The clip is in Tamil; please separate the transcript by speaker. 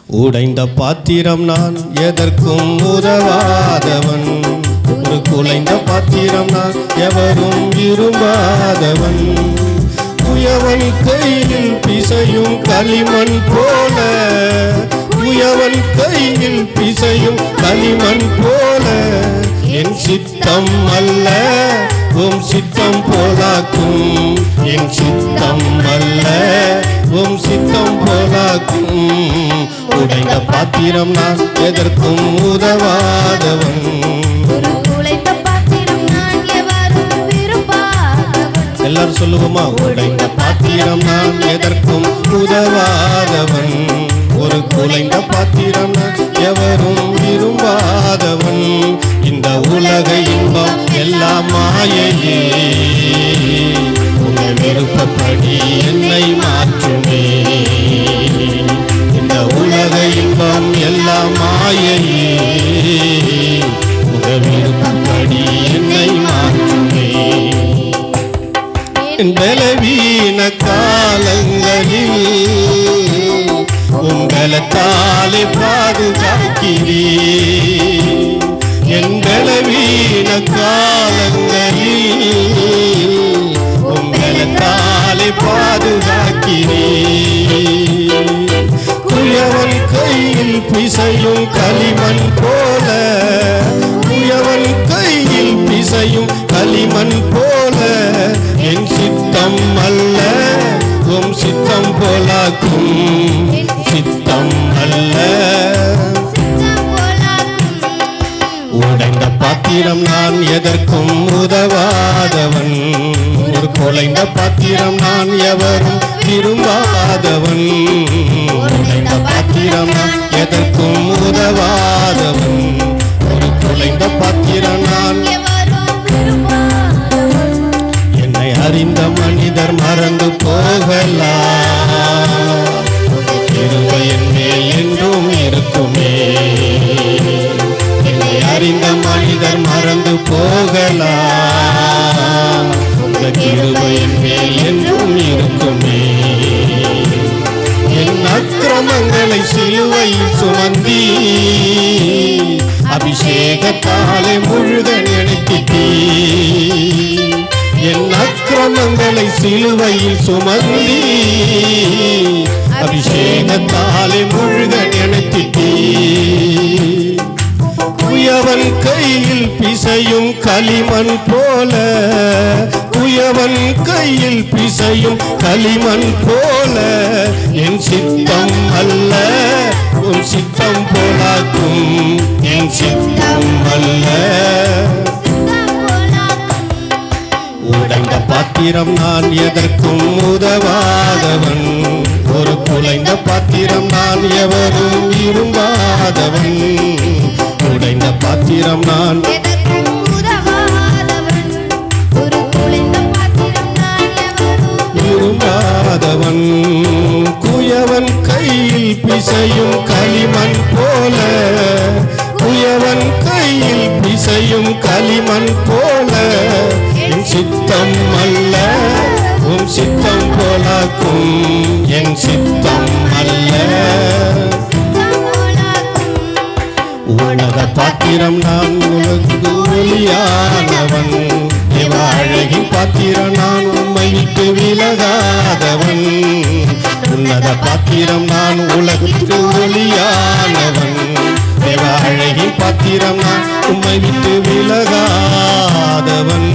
Speaker 1: உடைந்த பாத்திரம் நான் எதற்கும் உதவாதவன். ஒரு குலைந்த பாத்திரம் நான் எவரும் விரும்பாதவன். குயவன் கையில் பிசையும் களிமண் போல, குயவன் கையில் பிசையும் களிமண் போல, என் சித்தம் அல்ல உம் சித்தம் போலாக்கும். என் சித்தம் அல்ல உம் சித்தம் போலாக்கும். உடைந்த பாத்திரம் நான் எதற்கும் உதவாதவன். எல்லாரும் சொல்லுவோமா? உடைந்த பாத்திரம் நான் எதற்கும் உதவாதவன். ஒரு குலைந்த பாத்திரம் நான் எவரும் விரும்பாதவன். இந்த உலக இன்பம் எல்லாம் மாயையே, உங்கள் விருப்பப்படி என்னை மாற்றுமே. இந்த உலக இன்பம் எல்லாம் மாயையே, உங்கள் விருப்பப்படி என்னை மாற்றுமே. என் பலவீன காலங்களில் உங்களத்தாலே பாதுகாக்கிறீர். என் பலவீன காலங்களில் உங்களத்தாலே பாதுகாக்கிறீர். குயவன் கையில் பிசையும் களிமண் போல, குயவன் கையில் பிசையும் களிமண் போல, என் சித்தம் அல்ல உம் சித்தம் போலாக்கும். சித்தம் அல்ல. உடைந்த பாத்திரம் நான் எதற்கும் உதவாதவன். ஒரு குலைந்த பாத்திரம் நான் எவரும் விரும்பாதவன். உடைந்த பாத்திரம் நான் எதற்கும் உதவாதவன். ஒரு குலைந்த பாத்திரம் நான். என்னை அறிந்த மனிதர் மறந்து போகலாம், கிருபை என் மேல் என்றும் இருக்குமே. என்னை அறிந்த மனிதர் மறந்து போகலாம், உங்க கிருபை என் மேல் என்றும் இருக்குமே. என் அக்கிரமங்களை சிலுவையில் சுமந்தி அபிஷேகத்தாலே முழுக நினைத்தீ. என் அக்கிரமங்களை சிலுவையில் சுமந்தி அபிஷேகத்தாலே முழுக நினைத்தீ. குயவன் கையில் பிசையும் களிமண் போல, குயவன் கையில் பிசையும் களிமண் போல, என் சித்தம் அல்ல உன் சித்தம் போலாக்கும். என் சித்தம் அல்ல. உடைந்த பாத்திரம் நான் எதற்கும் உதவாதவன். ஒரு குலைந்த பாத்திரம் நான் எவரும் விரும்பாதவன். உடைந்த பாத்திரம் நான் விரும்பாதவன். குயவன் கையில் பிசையும் களிமண் போல, குயவன் கையில் பிசையும் களிமண் போல, என் சித்தம் அல்ல உம் சித்தம் போலாக்கும். என் சித்தம் அல்ல. உலக பாத்திரம் நான் உலகு ஒளியானவன். தேவ அழகின் பாத்திரம் நான் உம்மை விட்டு விலகாதவன். உன்னத பாத்திரம் நான் உலகுக்கு ஒளியானவன். தேவ அழகின் பாத்திரம் நான் உம்மை விட்டு விலகாதவன்.